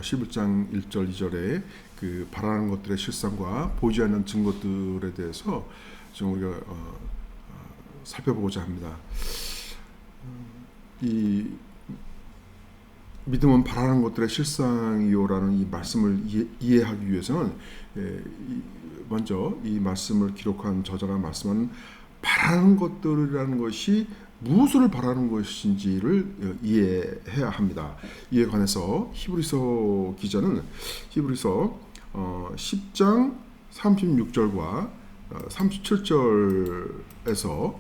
11장 1절 2절에 그 바라는 것들의 실상과 보이지 않는 증거들에 대해서 좀 우리가 살펴보고자 합니다. 이 믿음은 바라는 것들의 실상이요라는 이 말씀을 이해하기 위해서는 먼저 이 말씀을 기록한 저자가 말씀하는 바라는 것들이라는 것이 무엇을 바라는 것인지를 이해해야 합니다. 이에 관해서 히브리서 기자는 히브리서 10장 36절과 37절에서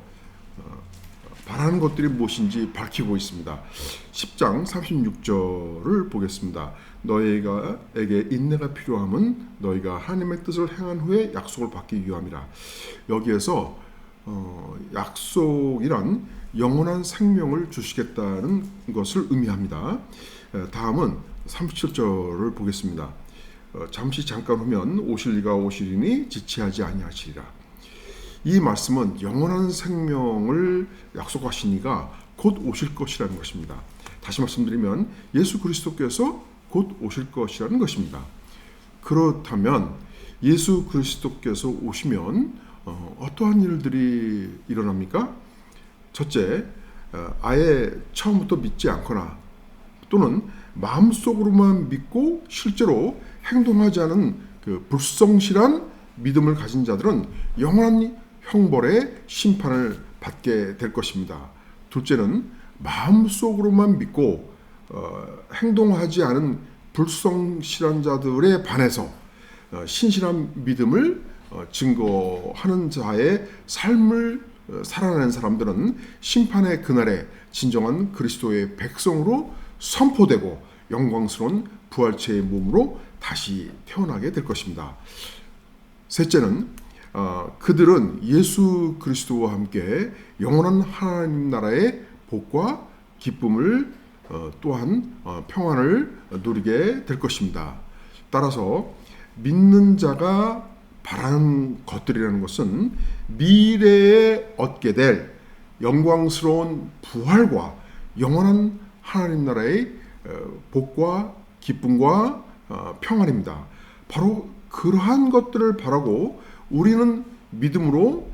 바라는 것들이 무엇인지 밝히고 있습니다. 10장 36절을 보겠습니다. 너희에게 인내가 필요함은 너희가 하나님의 뜻을 행한 후에 약속을 받기 위함이라. 여기에서 약속이란 영원한 생명을 주시겠다는 것을 의미합니다. 다음은 37절을 보겠습니다. 잠깐 후면 오실 이가 오시리니 지체하지 아니하시리라. 이 말씀은 영원한 생명을 약속하신 이가 곧 오실 것이라는 것입니다. 다시 말씀드리면 예수 그리스도께서 곧 오실 것이라는 것입니다. 그렇다면 예수 그리스도께서 오시면 어떠한 일들이 일어납니까? 첫째, 아예 처음부터 믿지 않거나 또는 마음속으로만 믿고 실제로 행동하지 않은 그 불성실한 믿음을 가진 자들은 영원한 형벌의 심판을 받게 될 것입니다. 둘째는 마음속으로만 믿고 행동하지 않은 불성실한 자들에 반해서 신실한 믿음을 증거하는 자의 삶을 살아내는 사람들은 심판의 그날에 진정한 그리스도의 백성으로 선포되고 영광스러운 부활체의 몸으로 다시 태어나게 될 것입니다. 셋째는 그들은 예수 그리스도와 함께 영원한 하나님 나라의 복과 기쁨을 또한 평안을 누리게 될 것입니다. 따라서 믿는 자가 바라는 것들이라는 것은 미래에 얻게 될 영광스러운 부활과 영원한 하나님 나라의 복과 기쁨과 평안입니다. 바로 그러한 것들을 바라고 우리는 믿음으로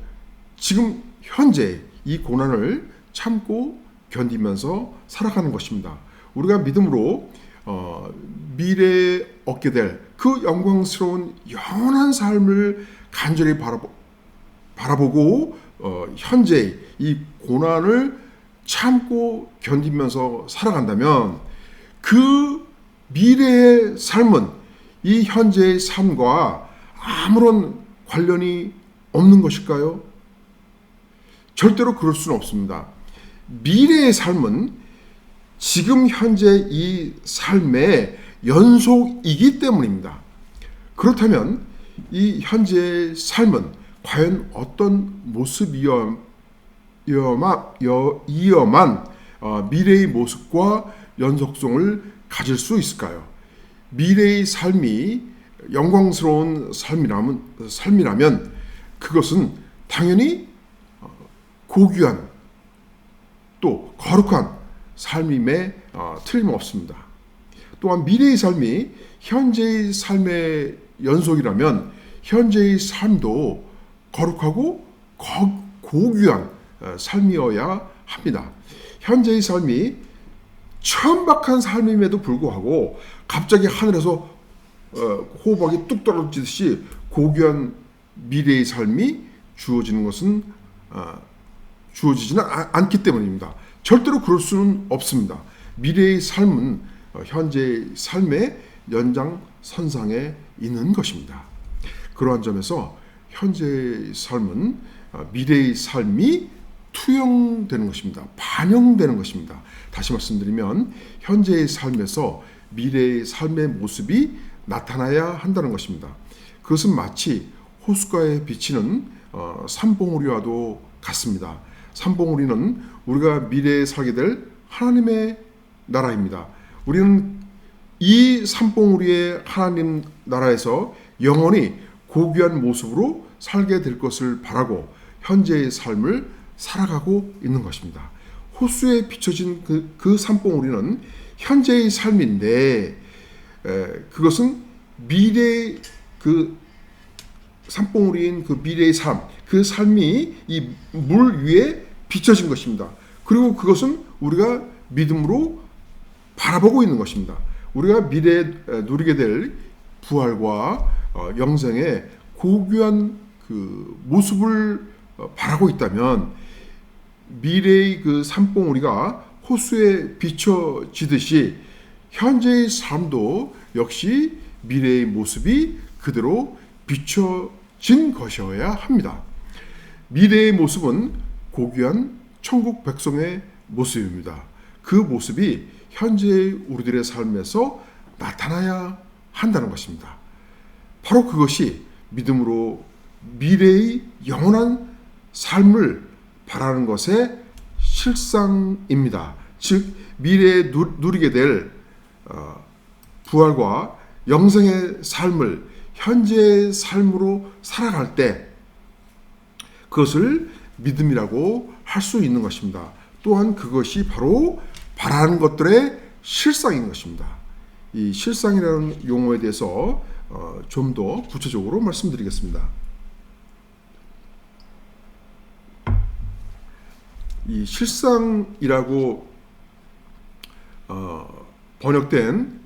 지금 현재 이 고난을 참고 견디면서 살아가는 것입니다. 우리가 믿음으로 미래에 얻게 될 그 영광스러운 영원한 삶을 간절히 바라보고 현재 이 고난을 참고 견디면서 살아간다면 그 미래의 삶은 이 현재의 삶과 아무런 관련이 없는 것일까요? 절대로 그럴 수는 없습니다. 미래의 삶은 지금 현재 이 삶의 연속이기 때문입니다. 그렇다면 이 현재의 삶은 과연 어떤 모습이어만 미래의 모습과 연속성을 가질 수 있을까요? 미래의 삶이 영광스러운 삶이라면 그것은 당연히 고귀한 또 거룩한 삶임에 틀림없습니다. 또한 미래의 삶이 현재의 삶의 연속이라면 현재의 삶도 거룩하고 고귀한 삶이어야 합니다. 현재의 삶이 천박한 삶임에도 불구하고 갑자기 하늘에서 호박이 뚝 떨어지듯이 고귀한 미래의 삶이 주어지지는 않기 때문입니다. 절대로 그럴 수는 없습니다. 미래의 삶은 현재의 삶의 연장선상에 있는 것입니다. 그러한 점에서 현재의 삶은 미래의 삶이 투영되는 것입니다. 반영되는 것입니다. 다시 말씀드리면 현재의 삶에서 미래의 삶의 모습이 나타나야 한다는 것입니다. 그것은 마치 호숫가에 비치는 산봉우리와도 같습니다. 산봉우리는 우리가 미래에 살게 될 하나님의 나라입니다. 우리는 이 산봉우리의 하나님 나라에서 영원히 고귀한 모습으로 살게 될 것을 바라고 현재의 삶을 살아가고 있는 것입니다. 호수에 비춰진 그 산봉우리는 현재의 삶인데 그것은 미래의 그 산봉우리인 그 미래의 삶, 그 삶이 이 물 위에 비춰진 것입니다. 그리고 그것은 우리가 믿음으로 바라보고 있는 것입니다. 우리가 미래에 누리게 될 부활과 영생의 고귀한 그 모습을 바라고 있다면 미래의 그 산봉우리가 호수에 비춰지듯이 현재의 삶도 역시 미래의 모습이 그대로 비춰진 것이어야 합니다. 미래의 모습은 고귀한 천국 백성의 모습입니다. 그 모습이 현재의 우리들의 삶에서 나타나야 한다는 것입니다. 바로 그것이 믿음으로 미래의 영원한 삶을 바라는 것의 실상입니다. 즉 미래에 누리게 될 부활과 영생의 삶을 현재의 삶으로 살아갈 때 그것을 믿음이라고 할 수 있는 것입니다. 또한 그것이 바로 바라는 것들의 실상인 것입니다. 이 실상이라는 용어에 대해서 좀 더 구체적으로 말씀드리겠습니다. 이 실상이라고 번역된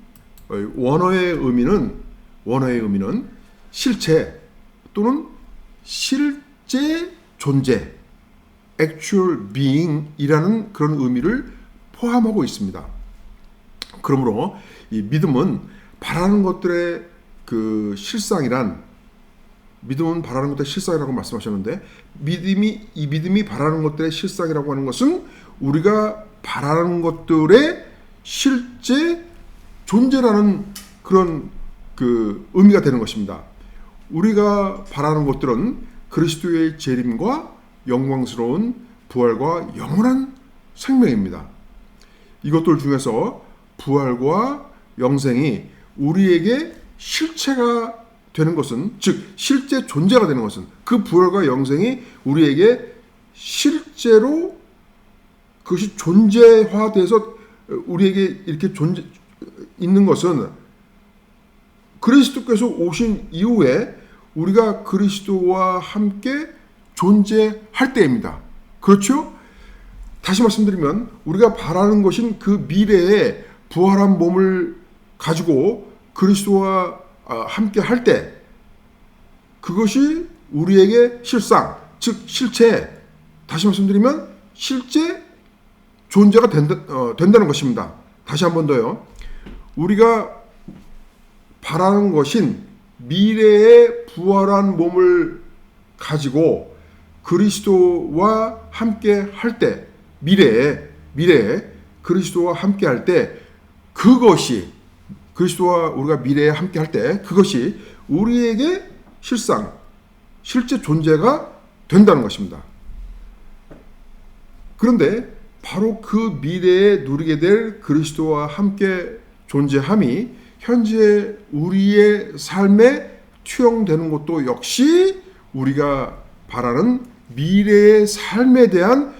원어의 의미는 실체 또는 실제 존재, actual being이라는 그런 의미를 포함하고 있습니다. 그러므로 이 믿음은 바라는 것들의 그 믿음은 바라는 것들의 실상이라고 말씀하셨는데 이 믿음이 바라는 것들의 실상이라고 하는 것은 우리가 바라는 것들의 실제 존재라는 그런 그 의미가 되는 것입니다. 우리가 바라는 것들은 그리스도의 재림과 영광스러운 부활과 영원한 생명입니다. 이것들 중에서 부활과 영생이 우리에게 실체가 되는 것은, 즉 실제 존재가 되는 것은, 그 부활과 영생이 우리에게 실제로 그것이 존재화돼서 우리에게 이렇게 있는 것은 그리스도께서 오신 이후에 우리가 그리스도와 함께 존재할 때입니다. 그렇죠? 다시 말씀드리면 우리가 바라는 것인 그 미래에 부활한 몸을 가지고 그리스도와 함께 할 때 그것이 우리에게 실상, 즉 실체, 다시 말씀드리면 실제 존재가 된다는 것입니다. 다시 한 번 더요. 우리가 바라는 것인 미래에 부활한 몸을 가지고 그리스도와 함께 할 때, 미래에 그리스도와 함께 할 때 그것이 그리스도와 우리가 미래에 함께 할 때 그것이 우리에게 실상, 실제 존재가 된다는 것입니다. 그런데 바로 그 미래에 누리게 될 그리스도와 함께 존재함이 현재 우리의 삶에 투영되는 것도 역시 우리가 바라는 미래의 삶에 대한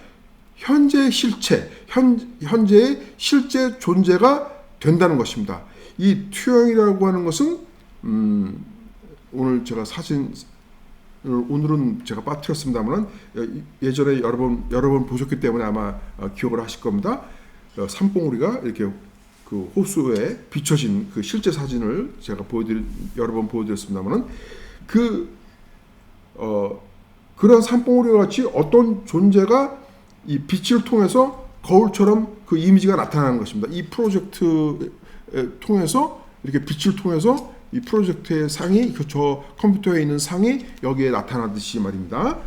현재의 실체, 현재의 실제 존재가 된다는 것입니다. 이 투영이라고 하는 것은 오늘 제가 오늘은 제가 빠뜨렸습니다만 예전에 여러 번 보셨기 때문에 아마 기억을 하실 겁니다. 산봉우리가 이렇게 그 호수에 비춰진 그 실제 사진을 제가 여러 번 보여드렸습니다만 그런 산봉우리와 같이 어떤 존재가 이 빛을 통해서 거울처럼 그 이미지가 나타나는 것입니다. 이 프로젝트 통해서 이렇게 빛을 통해서 이 프로젝트의 상이 저 컴퓨터에 있는 상이 여기에 나타나듯이 말입니다.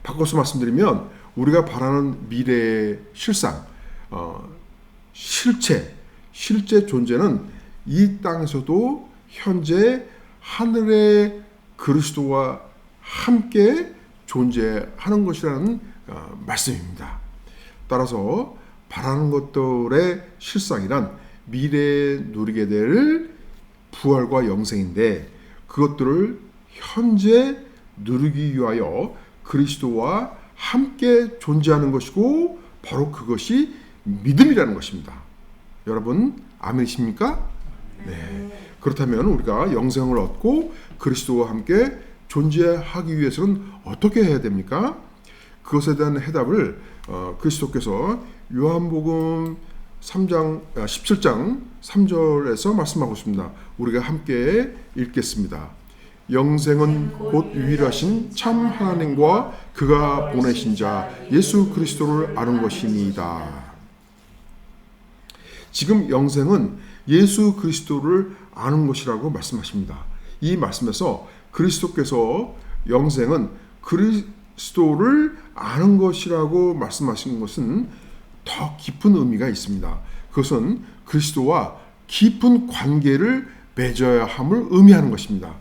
바꿔서 말씀드리면 우리가 바라는 미래의 실상, 실제 존재는 이 땅에서도 현재 하늘의 그리스도와 함께 존재하는 것이라는 말씀입니다. 따라서 바라는 것들의 실상이란 미래에 누리게 될 부활과 영생인데 그것들을 현재 누리기 위하여 그리스도와 함께 존재하는 것이고 바로 그것이 믿음이라는 것입니다. 여러분 아멘이십니까? 네. 그렇다면 우리가 영생을 얻고 그리스도와 함께 존재하기 위해서는 어떻게 해야 됩니까? 그것에 대한 해답을 그리스도께서 요한복음 17장 3절에서 말씀하고 있습니다. 우리가 함께 읽겠습니다. 영생은 곧 유일하신 참 하나님과 그가 보내신 자 예수 그리스도를 아는 것이니이다. 지금 영생은 예수 그리스도를 아는 것이라고 말씀하십니다. 이 말씀에서 그리스도께서 영생은 그리스도를 아는 것이라고 말씀하신 것은 더 깊은 의미가 있습니다. 그것은 그리스도와 깊은 관계를 맺어야 함을 의미하는 것입니다.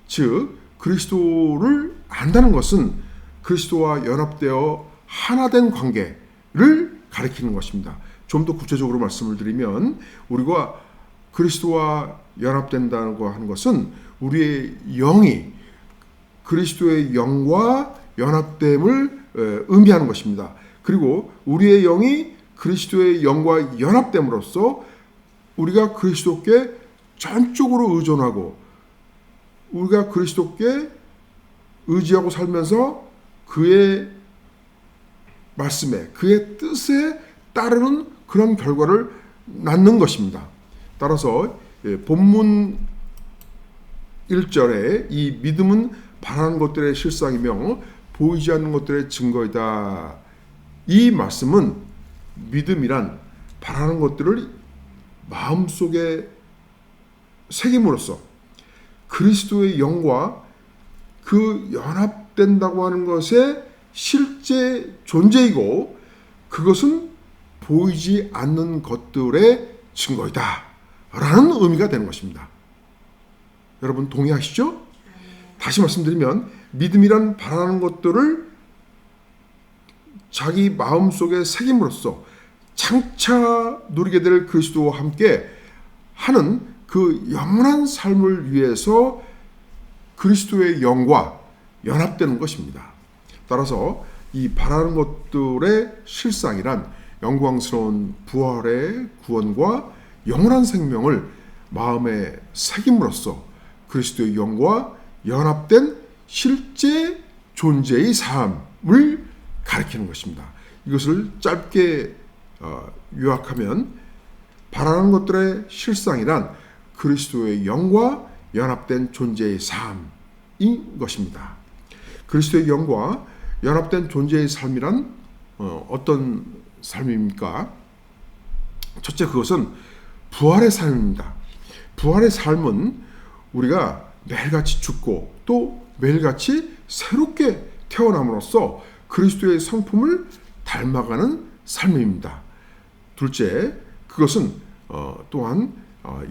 즉 그리스도를 안다는 것은 그리스도와 연합되어 하나 된 관계를 가리키는 것입니다. 좀 더 구체적으로 말씀을 드리면 우리가 그리스도와 연합된다고 하는 것은 우리의 영이 그리스도의 영과 연합됨을 의미하는 것입니다. 그리고 우리의 영이 그리스도의 영과 연합됨으로써 우리가 그리스도께 전적으로 의존하고 우리가 그리스도께 의지하고 살면서 그의 말씀에 그의 뜻에 따르는 그런 결과를 낳는 것입니다. 따라서 본문 1절에 이 믿음은 바라는 것들의 실상이며 보이지 않는 것들의 증거이다. 이 말씀은 믿음이란 바라는 것들을 마음속에 새김으로써 그리스도의 영과 그 연합된다고 하는 것의 실제 존재이고 그것은 보이지 않는 것들의 증거이다 라는 의미가 되는 것입니다. 여러분 동의하시죠? 다시 말씀드리면 믿음이란 바라는 것들을 자기 마음속에 새김으로써 장차 누리게 될 그리스도와 함께 하는 그 영원한 삶을 위해서 그리스도의 영과 연합되는 것입니다. 따라서 이 바라는 것들의 실상이란 영광스러운 부활의 구원과 영원한 생명을 마음에 새김으로써 그리스도의 영과 연합된 실제 존재의 삶을 가리키는 것입니다. 이것을 짧게 요약하면 바라는 것들의 실상이란 그리스도의 영과 연합된 존재의 삶인 것입니다. 그리스도의 영과 연합된 존재의 삶이란 어떤 삶입니까? 첫째, 그것은 부활의 삶입니다. 부활의 삶은 우리가 매일같이 죽고 또 매일같이 새롭게 태어남으로써 그리스도의 성품을 닮아가는 삶입니다. 둘째, 그것은 또한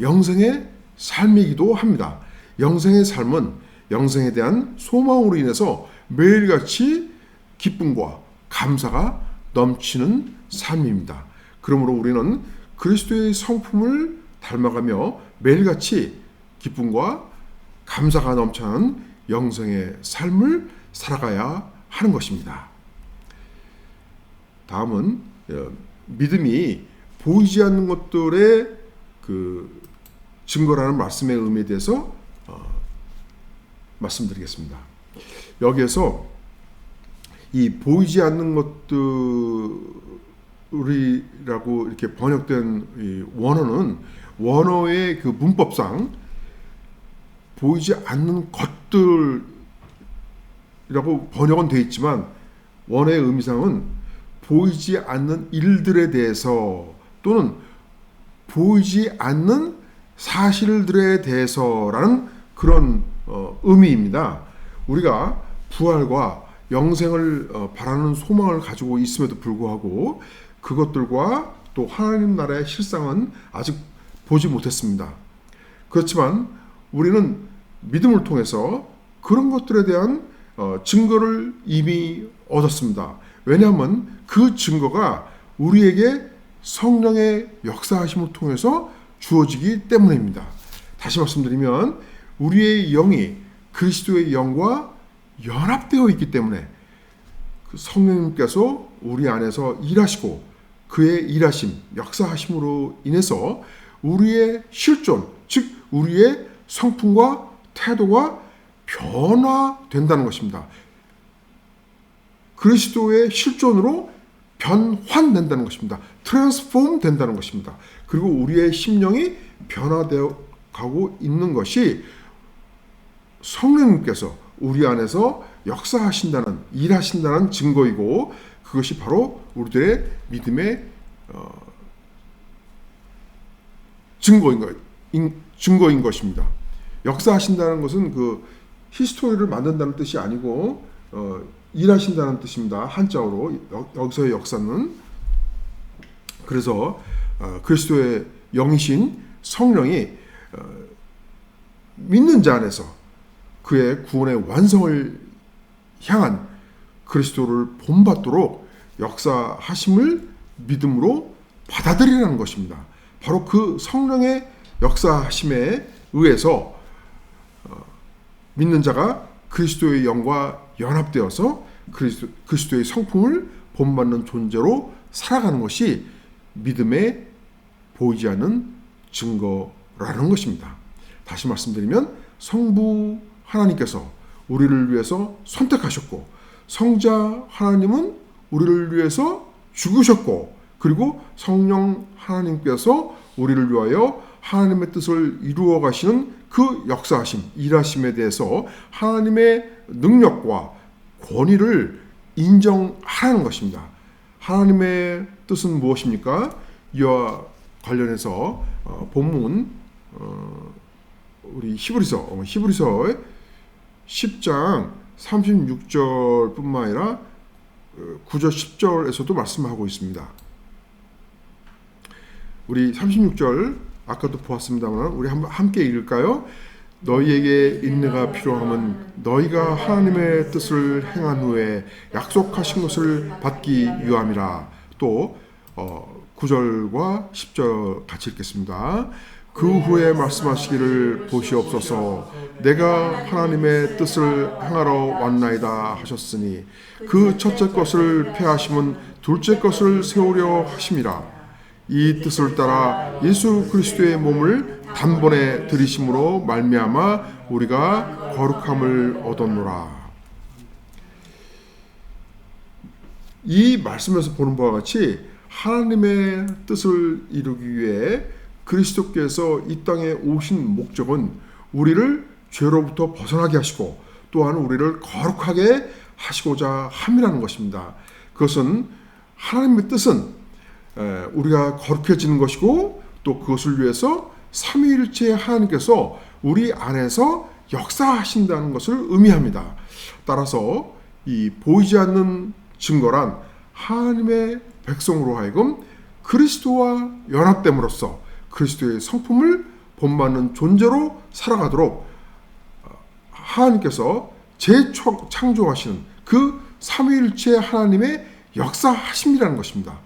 영생의 삶이기도 합니다. 영생의 삶은 영생에 대한 소망으로 인해서 매일같이 기쁨과 감사가 넘치는 삶입니다. 그러므로 우리는 그리스도의 성품을 닮아가며 매일같이 기쁨과 감사가 넘쳐나는 영생의 삶을 살아가야 하는 것입니다. 다음은 믿음이 보이지 않는 것들의 그 증거라는 말씀의 의미에 대해서 말씀드리겠습니다. 여기에서 이 보이지 않는 것들이라고 이렇게 번역된 이 원어의 그 문법상 보이지 않는 것들이라고 번역은 되어 있지만 원어의 의미상은 보이지 않는 일들에 대해서 또는 보이지 않는 사실들에 대해서라는 그런 의미입니다. 우리가 부활과 영생을 바라는 소망을 가지고 있음에도 불구하고 그것들과 또 하나님 나라의 실상은 아직 보지 못했습니다. 그렇지만 우리는 믿음을 통해서 그런 것들에 대한 증거를 이미 얻었습니다. 왜냐하면 그 증거가 우리에게 성령의 역사하심을 통해서 주어지기 때문입니다. 다시 말씀드리면 우리의 영이 그리스도의 영과 연합되어 있기 때문에 그 성령님께서 우리 안에서 일하시고 그의 일하심, 역사하심으로 인해서 우리의 실존, 즉 우리의 성품과 태도가 변화된다는 것입니다. 그리스도의 실존으로 변환된다는 것입니다. 트랜스폼 된다는 것입니다. 그리고 우리의 심령이 변화되어 가고 있는 것이 성령님께서 우리 안에서 역사하신다는, 일하신다는 증거이고, 그것이 바로 우리들의 믿음의 증거인 것입니다. 역사하신다는 것은 그 히스토리를 만든다는 뜻이 아니고 일하신다는 뜻입니다. 한자어로 여기서의 역사는. 그래서 그리스도의 영이신 성령이 믿는 자 안에서 그의 구원의 완성을 향한 그리스도를 본받도록 역사하심을 믿음으로 받아들이라는 것입니다. 바로 그 성령의 역사하심에 의해서 믿는 자가 그리스도의 영과 연합되어서 그리스도의 성품을 본받는 존재로 살아가는 것이 믿음에 보이지 않는 증거라는 것입니다. 다시 말씀드리면 성부 하나님께서 우리를 위해서 선택하셨고, 성자 하나님은 우리를 위해서 죽으셨고, 그리고 성령 하나님께서 우리를 위하여 하나님의 뜻을 이루어 가시는 그 역사하심, 일하심에 대해서 하나님의 능력과 권위를 인정하라는 것입니다. 하나님의 뜻은 무엇입니까? 이와 관련해서 본문 우리 히브리서의 10장 36절뿐만 아니라 9절 10절에서도 말씀하고 있습니다. 우리 36절 아까도 보았습니다만 우리 함께 읽을까요? 너희에게 인내가 필요하면 너희가 하나님의 뜻을 행한 후에 약속하신 것을 받기 위함이라. 또 9절과 10절 같이 읽겠습니다. 그 후에 말씀하시기를 보시옵소서. 내가 하나님의 뜻을 행하러 왔나이다 하셨으니 그 첫째 것을 폐하심은 둘째 것을 세우려 하심이라. 이 뜻을 따라 예수 그리스도의 몸을 단번에 들이심으로 말미암아 우리가 거룩함을 얻었노라. 이 말씀에서 보는 바와 같이 하나님의 뜻을 이루기 위해 그리스도께서 이 땅에 오신 목적은 우리를 죄로부터 벗어나게 하시고 또한 우리를 거룩하게 하시고자 함이라는 것입니다. 그것은 하나님의 뜻은 우리가 거룩해지는 것이고 또 그것을 위해서 삼위일체 하나님께서 우리 안에서 역사하신다는 것을 의미합니다. 따라서 이 보이지 않는 증거란 하나님의 백성으로 하여금 그리스도와 연합됨으로써 그리스도의 성품을 본받는 존재로 살아가도록 하나님께서 재창조하시는 그 삼위일체 하나님의 역사하심이라는 것입니다.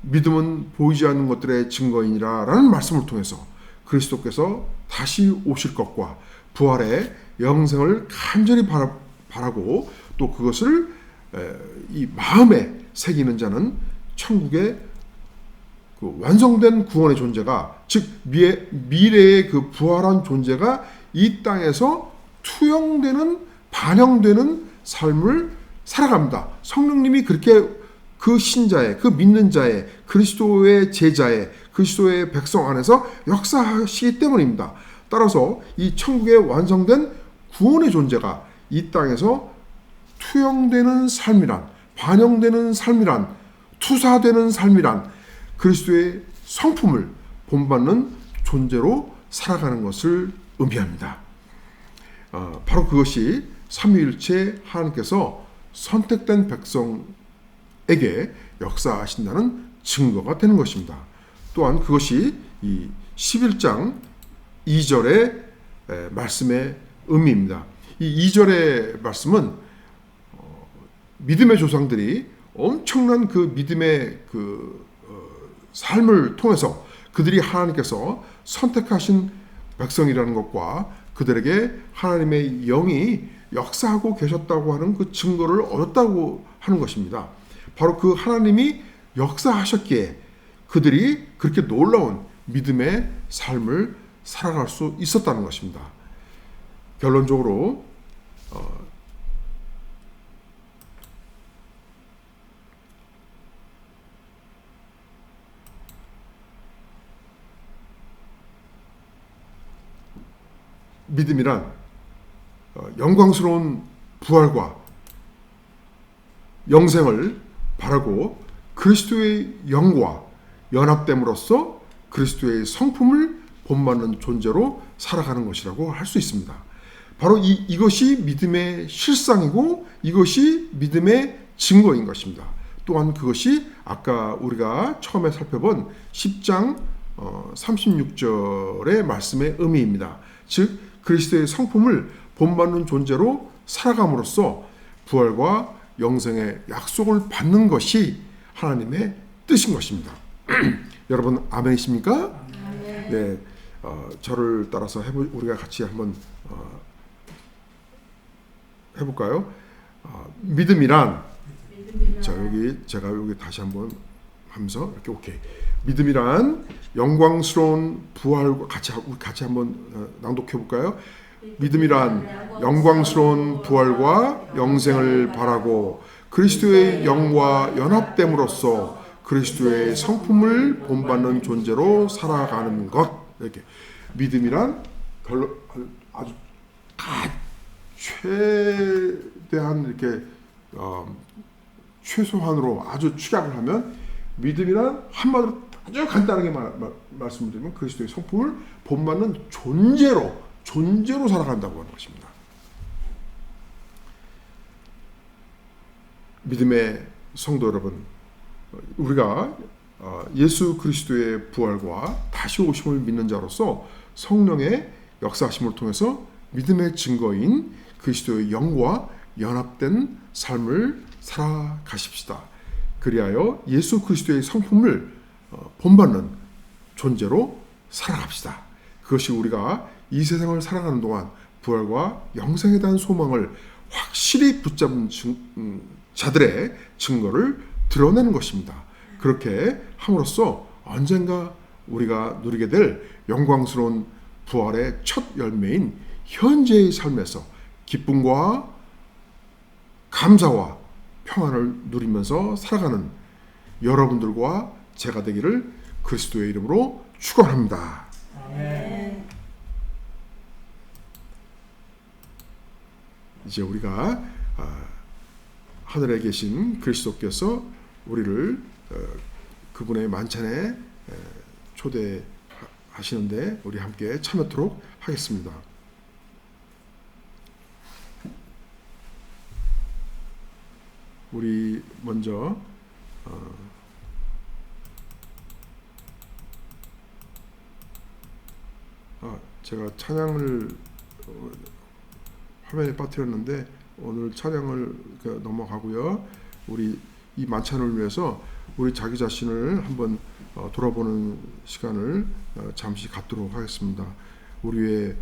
믿음은 보이지 않는 것들의 증거이니라 라는 말씀을 통해서 그리스도께서 다시 오실 것과 부활의 영생을 간절히 바라고 또 그것을 이 마음에 새기는 자는 천국의 그 완성된 구원의 존재가, 즉 미래의 그 부활한 존재가 이 땅에서 투영되는, 반영되는 삶을 살아갑니다. 성령님이 그렇게 그 신자의, 그 믿는 자의, 그리스도의 제자의, 그리스도의 백성 안에서 역사하시기 때문입니다. 따라서 이 천국의 완성된 구원의 존재가 이 땅에서 투영되는 삶이란, 반영되는 삶이란, 투사되는 삶이란 그리스도의 성품을 본받는 존재로 살아가는 것을 의미합니다. 바로 그것이 삼위일체 하나님께서 선택된 백성에게 역사하신다는 증거가 되는 것입니다. 또한 그것이 이 11장 2절의 말씀의 의미입니다. 이 2절의 말씀은 믿음의 조상들이 엄청난 그 믿음의 삶을 통해서 그들이 하나님께서 선택하신 백성이라는 것과 그들에게 하나님의 영이 역사하고 계셨다고 하는 그 증거를 얻었다고 하는 것입니다. 바로 그 하나님이 역사하셨기에 그들이 그렇게 놀라운 믿음의 삶을 살아갈 수 있었다는 것입니다. 결론적으로 믿음이란 영광스러운 부활과 영생을 바라고 그리스도의 영과 연합됨으로써 그리스도의 성품을 본받는 존재로 살아가는 것이라고 할 수 있습니다. 바로 이것이 믿음의 실상이고 이것이 믿음의 증거인 것입니다. 또한 그것이 아까 우리가 처음에 살펴본 10장 36절의 말씀의 의미입니다. 즉 그리스도의 성품을 본받는 존재로 살아감으로써 부활과 영생의 약속을 받는 것이 하나님의 뜻인 것입니다. 여러분 아멘이십니까? 아멘. 네, 저를 따라서 우리가 같이 한번 해볼까요? 믿음이란 자 여기 제가 여기 다시 한번 하면서 이렇게 오케이. 믿음이란 영광스러운 부활과 같이 한번 낭독해 볼까요? 믿음이란 영광스러운 부활과 영생을 바라고 그리스도의 영과 연합됨으로써 그리스도의 성품을 본받는 존재로 살아가는 것. 이렇게 믿음이란 아주 최대한 이렇게 최소한으로 아주 축약을 하면 믿음이란 한마디로 아주 간단하게 말씀을 드리면 그리스도의 성품을 본받는 존재로 살아간다고 하는 것입니다. 믿음의 성도 여러분, 우리가 예수 그리스도의 부활과 다시 오심을 믿는 자로서 성령의 역사하심을 통해서 믿음의 증거인 그리스도의 영과 연합된 삶을 살아가십시다. 그리하여 예수 그리스도의 성품을 본받는 존재로 살아갑시다. 그것이 우리가 이 세상을 살아가는 동안 부활과 영생에 대한 소망을 확실히 붙잡은 자들의 증거를 드러내는 것입니다. 그렇게 함으로써 언젠가 우리가 누리게 될 영광스러운 부활의 첫 열매인 현재의 삶에서 기쁨과 감사와 평안을 누리면서 살아가는 여러분들과 제가 되기를 그리스도의 이름으로 축원합니다. 아멘. 이제 우리가 하늘에 계신 그리스도께서 우리를 그분의 만찬에 초대하시는데 우리 함께 참여토록 하겠습니다. 우리 먼저 제가 찬양을 화면에 빠뜨렸는데 오늘 찬양을 넘어가고요. 우리 이 만찬을 위해서 우리 자기 자신을 한번 돌아보는 시간을 잠시 갖도록 하겠습니다. 우리의